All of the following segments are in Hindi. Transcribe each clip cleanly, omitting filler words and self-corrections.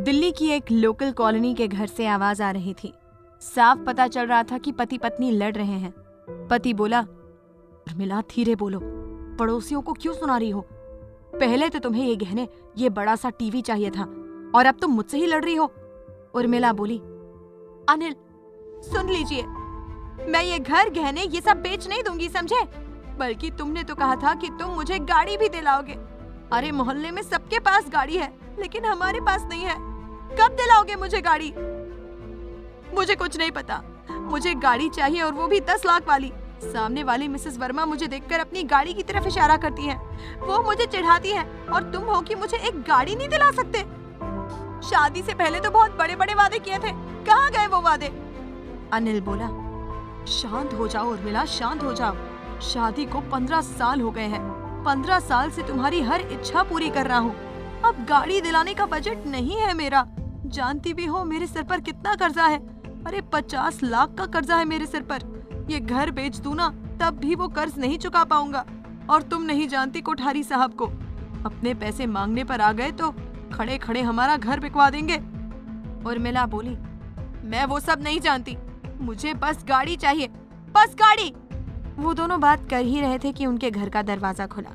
दिल्ली की एक लोकल कॉलोनी के घर से आवाज आ रही थी। साफ पता चल रहा था कि पति पत्नी लड़ रहे हैं। पति बोला, उर्मिला धीरे बोलो, पड़ोसियों को क्यों सुना रही हो? पहले तो तुम्हें ये गहने, ये बड़ा सा टीवी चाहिए था और अब तुम मुझसे ही लड़ रही हो। उर्मिला बोली, अनिल सुन लीजिए, मैं ये घर गहने ये सब बेच नहीं दूंगी, समझे? बल्कि तुमने तो कहा था कि तुम मुझे गाड़ी भी दिलाओगे। अरे मोहल्ले में सबके पास गाड़ी है, लेकिन हमारे पास नहीं है। कब दिलाओगे मुझे गाड़ी? मुझे कुछ नहीं पता, मुझे गाड़ी चाहिए और वो भी 10 लाख वाली। सामने वाली मिसेस वर्मा मुझे देखकर अपनी गाड़ी की तरफ इशारा करती है। वो मुझे चिढ़ाती है और तुम हो कि मुझे एक गाड़ी नहीं दिला सकते। शादी से पहले तो बहुत बड़े बड़े वादे किए थे, कहाँ गए वो वादे? अनिल बोला, शांत हो जाओ उर्मिला, शांत हो जाओ। शादी को 15 साल हो गए हैं। 15 साल से तुम्हारी हर इच्छा पूरी कर रहा हूँ। अब गाड़ी दिलाने का बजट नहीं है मेरा। जानती भी हो मेरे सिर पर कितना कर्जा है। अरे 50 लाख का कर्जा है मेरे सिर पर। ये घर बेच दूं ना, तब भी वो कर्ज नहीं चुका पाऊंगा। और तुम नहीं जानती कोठारी साहब को, अपने पैसे मांगने पर आ गए तो खड़े खड़े हमारा घर बिकवा देंगे। उर्मिला बोली, मैं वो सब नहीं जानती, मुझे बस गाड़ी चाहिए, बस गाड़ी। वो दोनों बात कर ही रहे थे कि उनके घर का दरवाजा खुला।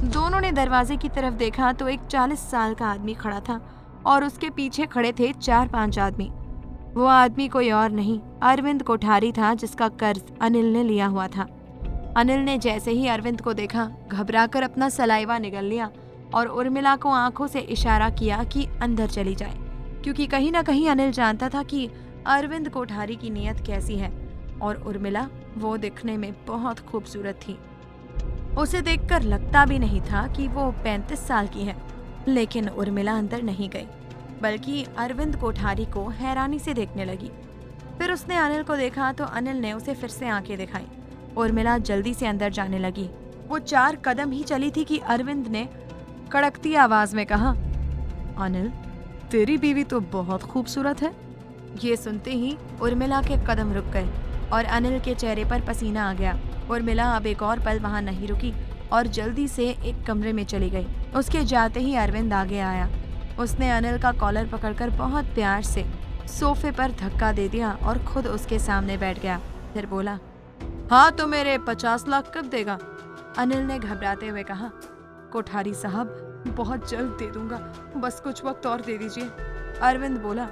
दोनों ने दरवाजे की तरफ देखा तो एक 40 साल का आदमी खड़ा था और उसके पीछे खड़े थे 4-5 आदमी। वो आदमी कोई और नहीं, अरविंद कोठारी था, जिसका कर्ज अनिल ने लिया हुआ था। अनिल ने जैसे ही अरविंद को देखा, घबराकर अपना सलाइवा निगल लिया और उर्मिला को आंखों से इशारा किया कि अंदर चली जाए, क्योंकि कहीं ना कहीं अनिल जानता था कि अरविंद कोठारी की नीयत कैसी है। और उर्मिला वो दिखने में बहुत खूबसूरत थी। उसे देखकर लगता भी नहीं था कि वो 35 साल की है। लेकिन उर्मिला अंदर नहीं गई, बल्कि अरविंद कोठारी को हैरानी से देखने लगी। फिर उसने अनिल को देखा तो अनिल ने उसे फिर से आंखें दिखाई। उर्मिला जल्दी से अंदर जाने लगी। वो 4 कदम ही चली थी कि अरविंद ने कड़कती आवाज में कहा, अनिल तेरी बीवी तो बहुत खूबसूरत है। ये सुनते ही उर्मिला के कदम रुक गए और अनिल के चेहरे पर पसीना आ गया। उर्मिला अब एक और पल वहां नहीं रुकी और जल्दी से एक कमरे में चली गई। उसके जाते ही अरविंद आगे आया। उसने अनिल का कॉलर पकड़कर बहुत प्यार से सोफे पर धक्का दे दिया और खुद उसके सामने बैठ गया। फिर बोला, हाँ तो मेरे 50 लाख कब देगा? अनिल ने घबराते हुए कहा, कोठारी साहब बहुत जल्द दे दूंगा, बस कुछ वक्त और दे दीजिए। अरविंद बोला,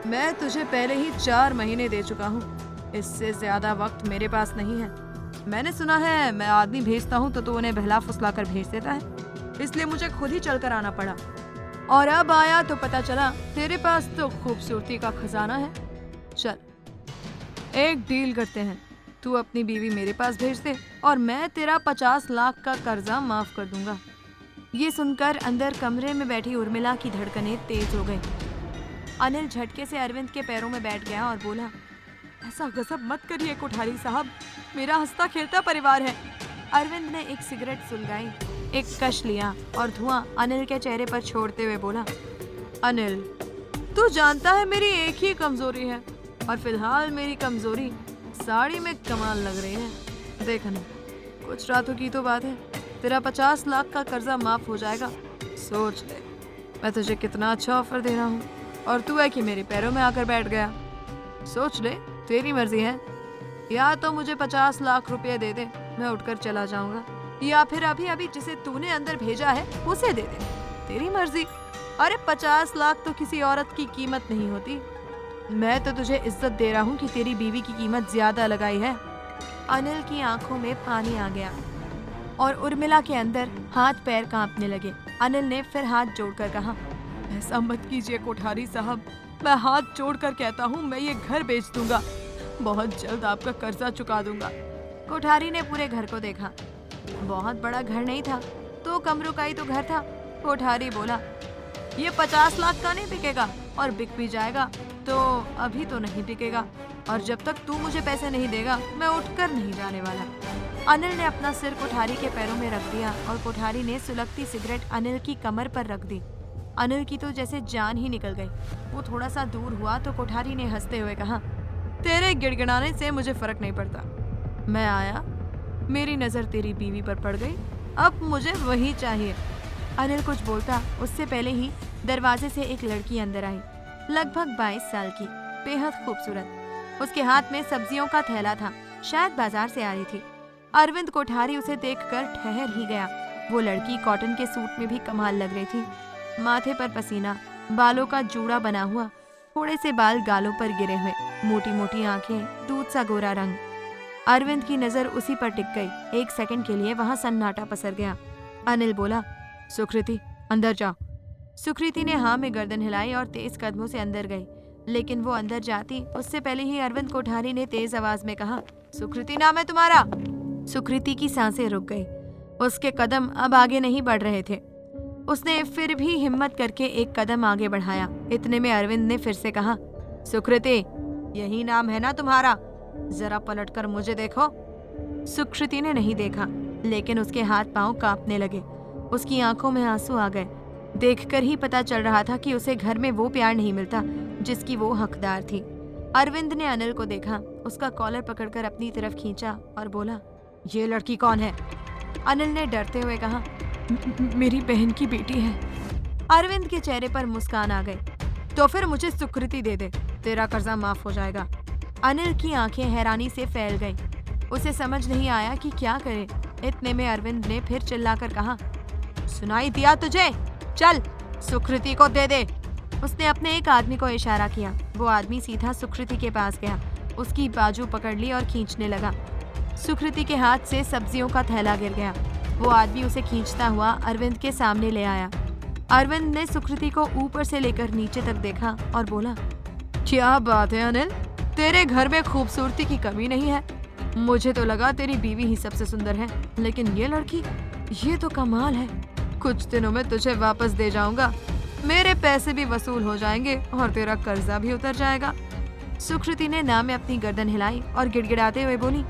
मैं तुझे पहले ही 4 महीने दे चुका हूँ, इससे ज्यादा वक्त मेरे पास नहीं है। मैंने सुना है मैं आदमी भेजता हूँ तो उन्हें बहला फुसला कर भेज देता है, इसलिए मुझे खुद ही चलकर आना पड़ा। और अब आया तो पता चला तेरे पास तो खूबसूरती का खजाना है। चल एक डील करते हैं, तू अपनी बीवी मेरे पास भेज दे और मैं तेरा 50 लाख का कर्जा माफ कर दूंगा। ये सुनकर अंदर कमरे में बैठी उर्मिला की धड़कनें तेज हो गई। अनिल झटके से अरविंद के पैरों में बैठ गया और बोला, ऐसा गजब मत करिए कोठारी साहब, मेरा हंसता खेलता परिवार है। अरविंद ने एक सिगरेट सुलगाई, एक कश लिया और धुआं अनिल के चेहरे पर छोड़ते हुए बोला, अनिल तू जानता है मेरी एक ही कमजोरी है और फिलहाल मेरी कमजोरी साड़ी में कमाल लग रही है। देख अनिल, कुछ रातों की तो बात है, तेरा 50 लाख का कर्जा माफ हो जाएगा। सोच ले मैं तुझे कितना अच्छा ऑफर दे रहा हूँ और तू है कि मेरे पैरों में आकर बैठ गया। सोच ले, तेरी मर्जी है, या तो मुझे 50 लाख रुपए दे दे, मैं उठकर चला जाऊंगा, या फिर अभी अभी जिसे तूने अंदर भेजा है उसे दे दे, तेरी मर्जी। अरे 50 लाख तो किसी औरत की कीमत नहीं होती। मैं तो तुझे इज्जत दे रहा हूँ कि तेरी बीवी की कीमत ज्यादा लगाई है। अनिल की आंखों में पानी आ गया और उर्मिला के अंदर हाथ पैर कांपने लगे। अनिल ने फिर हाथ जोड़कर कहा, ऐसा मत कीजिए कोठारी साहब, मैं हाथ जोड़कर कहता हूँ मैं ये घर बेच दूंगा, बहुत जल्द आपका कर्जा चुका दूंगा। कोठारी ने पूरे घर को देखा। बहुत बड़ा घर नहीं था, 2 कमरों का ही तो घर था। कोठारी बोला, ये 50 लाख का नहीं बिकेगा और बिक भी जाएगा तो अभी तो नहीं बिकेगा, और जब तक तू मुझे पैसे नहीं देगा मैं उठकर नहीं जाने वाला। अनिल ने अपना सिर कोठारी के पैरों में रख दिया और कोठारी ने सुलगती सिगरेट अनिल की कमर पर रख दी। अनिल की तो जैसे जान ही निकल गई। वो थोड़ा सा दूर हुआ तो कोठारी ने हंसते हुए कहा, तेरे गिड़गिड़ाने से मुझे फर्क नहीं पड़ता। मैं आया, मेरी नजर तेरी बीवी पर पड़ गई, अब मुझे वही चाहिए। अनिल कुछ बोलता उससे पहले ही दरवाजे से एक लड़की अंदर आई, लगभग 22 साल की, बेहद खूबसूरत। उसके हाथ में सब्जियों का थैला था, शायद बाजार से आ रही थी। अरविंद कोठारी उसे देखकर ठहर ही गया। वो लड़की कॉटन के सूट में भी कमाल लग रही थी। माथे पर पसीना, बालों का जूड़ा बना हुआ, थोड़े से बाल गालों पर गिरे हुए, मोटी मोटी आंखें, दूध सा गोरा रंग। अरविंद की नजर उसी पर टिक गई। एक सेकंड के लिए वहां सन्नाटा पसर गया। अनिल बोला, सुकृति अंदर जा। सुकृति ने हाँ में गर्दन हिलाई और तेज कदमों से अंदर गई। लेकिन वो अंदर जाती उससे पहले ही अरविंद कोठारी ने तेज आवाज में कहा, सुकृति नाम है तुम्हारा? सुकृति की सांसें रुक गई। उसके कदम अब आगे नहीं बढ़ रहे थे। उसने फिर भी हिम्मत करके एक कदम आगे बढ़ाया। इतने में अरविंद ने फिर से कहा, सुकृति यही नाम है ना तुम्हारा? जरा पलटकर मुझे देखो। सुकृति ने नहीं देखा, लेकिन उसके हाथ पांव कांपने लगे। उसकी आंखों में आंसू आ गए। देखकर ही पता चल रहा था कि उसे घर में वो प्यार नहीं मिलता जिसकी वो हकदार थी। अरविंद ने अनिल को देखा, उसका कॉलर पकड़कर अपनी तरफ खींचा और बोला, ये लड़की कौन है? अनिल ने डरते हुए कहा, मेरी बहन की बेटी है। अरविंद के चेहरे पर मुस्कान आ गई। तो फिर मुझे सुकृति दे दे, तेरा कर्जा माफ हो जाएगा। अनिल की आंखें हैरानी से फैल गईं। उसे समझ नहीं आया कि क्या करे। इतने में अरविंद ने फिर चिल्लाकर कहा, सुनाई दिया तुझे? चल सुकृति को दे दे। उसने अपने एक आदमी को इशारा किया। वो आदमी सीधा सुकृति के पास गया, उसकी बाजू पकड़ ली और खींचने लगा। सुकृति के हाथ से सब्जियों का थैला गिर गया। वो आदमी उसे खींचता हुआ अरविंद के सामने ले आया। अरविंद ने सुकृति को ऊपर से लेकर नीचे तक देखा और बोला, क्या बात है अनिल, तेरे घर में खूबसूरती की कमी नहीं है। मुझे तो लगा तेरी बीवी ही सबसे सुंदर है, लेकिन ये लड़की, ये तो कमाल है। कुछ दिनों में तुझे वापस दे जाऊंगा, मेरे पैसे भी वसूल हो जाएंगे और तेरा कर्जा भी उतर जाएगा। सुकृति ने ना में अपनी गर्दन हिलाई और गिड़गिड़ाते हुए बोली,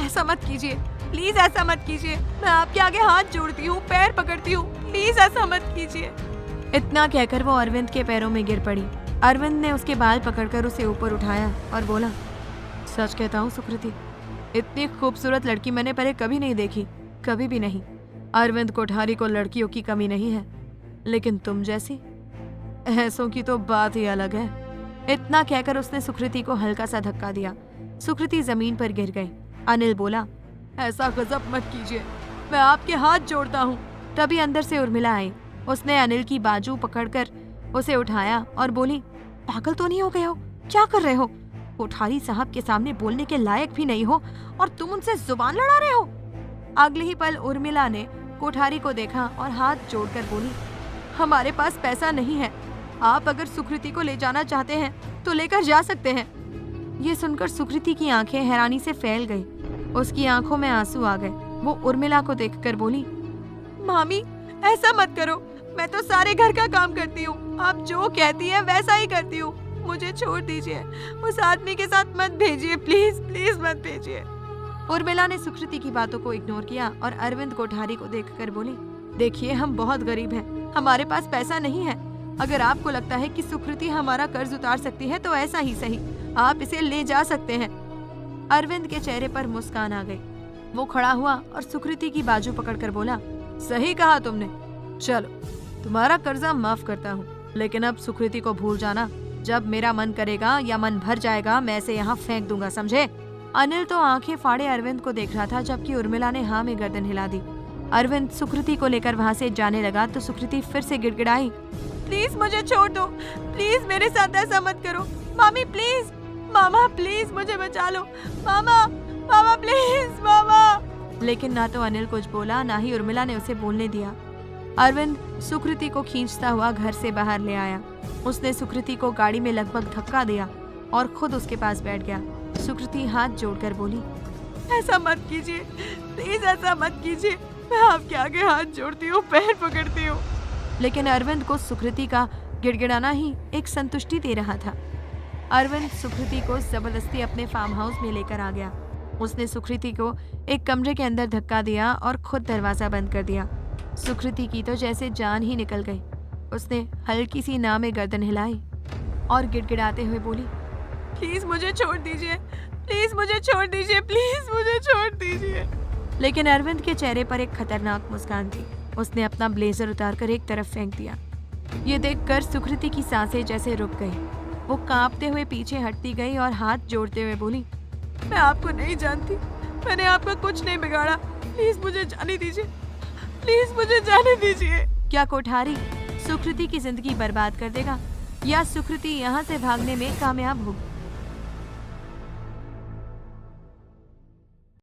ऐसा मत कीजिए, प्लीज ऐसा मत कीजिए। मैं आपके आगे हाथ जोड़ती हूँ, पैर पकड़ती हूँ, प्लीज ऐसा मत कीजिए। इतना कहकर वो अरविंद के पैरों में गिर पड़ी। अरविंद ने उसके बाल पकड़कर उसे ऊपर उठाया और बोला, सच कहता हूँ सुकृति, इतनी खूबसूरत लड़की मैंने पहले कभी नहीं देखी, कभी भी नहीं। अरविंद कोठारी को लड़कियों की कमी नहीं है, लेकिन तुम जैसी ऐसों की तो बात ही अलग है। इतना कहकर उसने सुकृति को हल्का सा धक्का दिया। सुकृति जमीन पर गिर गई। अनिल बोला, ऐसा गजब मत कीजिए, मैं आपके हाथ जोड़ता हूँ। तभी अंदर से उर्मिला आई। उसने अनिल की बाजू पकड़कर उसे उठाया और बोली, पागल तो नहीं हो गए हो? क्या कर रहे हो? कोठारी साहब के सामने बोलने के लायक भी नहीं हो और तुम उनसे जुबान लड़ा रहे हो। अगले ही पल उर्मिला ने कोठारी को देखा और हाथ जोड़कर बोली, हमारे पास पैसा नहीं है, आप अगर सुकृति को ले जाना चाहते हैं तो लेकर जा सकते हैं। ये सुनकर सुकृति की आंखें हैरानी से फैल गई। उसकी आंखों में आंसू आ गए। वो उर्मिला को देखकर बोली, मामी ऐसा मत करो, मैं तो सारे घर का काम करती हूँ, आप जो कहती हैं वैसा ही करती हूँ, मुझे छोड़ दीजिए, उस आदमी के साथ मत भेजिए, प्लीज प्लीज मत भेजिए। उर्मिला ने सुकृति की बातों को इग्नोर किया और अरविंद कोठारी को देखकर बोली, देखिए हम बहुत गरीब हैं, हमारे पास पैसा नहीं है। अगर आपको लगता है कि सुकृति हमारा कर्ज उतार सकती है तो ऐसा ही सही, आप इसे ले जा सकते हैं। अरविंद के चेहरे पर मुस्कान आ गई। वो खड़ा हुआ और सुकृति की बाजू पकड़कर बोला, सही कहा तुमने, चलो तुम्हारा कर्जा माफ करता हूँ, लेकिन अब सुकृति को भूल जाना। जब मेरा मन करेगा या मन भर जाएगा मैं इसे यहाँ फेंक दूंगा, समझे? अनिल तो आंखें फाड़े अरविंद को देख रहा था, जबकि उर्मिला ने हाँ में गर्दन हिला दी। अरविंद सुकृति को लेकर वहाँ से जाने लगा तो सुकृति फिर से गिड़गिड़ाई, प्लीज मुझे छोड़ दो, प्लीज मेरे साथ ऐसा मत करो, मामी प्लीज, मामा प्लीज मुझे बचा लो, मामा मामा प्लीज मामा। लेकिन ना तो अनिल कुछ बोला, ना ही उर्मिला ने उसे बोलने दिया। अरविंद सुकृति को खींचता हुआ घर से बाहर ले आया। उसने सुकृति को गाड़ी में लगभग धक्का दिया और खुद उसके पास बैठ गया। सुकृति हाथ जोड़कर बोली, ऐसा मत कीजिए, प्लीज ऐसा मत कीजिए, मैं आपके आगे हाथ जोड़ती हूँ, पैर पकड़ती हूँ। लेकिन अरविंद को सुकृति का गिड़गिड़ाना ही एक संतुष्टि दे रहा था। अरविंद सुकृति को जबरदस्ती अपने फार्म हाउस में लेकर आ गया। उसने सुकृति को एक कमरे के अंदर धक्का दिया और खुद दरवाजा बंद कर दिया। सुकृति की तो जैसे जान ही निकल गई। उसने हल्की सी ना में गर्दन हिलाई और गिड़गिड़ाते हुए बोली, प्लीज मुझे छोड़ दीजिए, प्लीज मुझे छोड़ दीजिए, प्लीज मुझे छोड़ दीजिए। लेकिन अरविंद के चेहरे पर एक खतरनाक मुस्कान थी। उसने अपना ब्लेजर उतारकर एक तरफ फेंक दिया। ये देखकर सुकृति की सांसें जैसे रुक गई। वो कांपते हुए पीछे हटती गई और हाथ जोड़ते हुए बोली, मैं आपको नहीं जानती, मैंने आपका कुछ नहीं बिगाड़ा, प्लीज मुझे जाने दीजिए, प्लीज मुझे जाने दीजिए। क्या कोठारी सुकृति की जिंदगी बर्बाद कर देगा या सुकृति यहाँ से भागने में कामयाब होगी?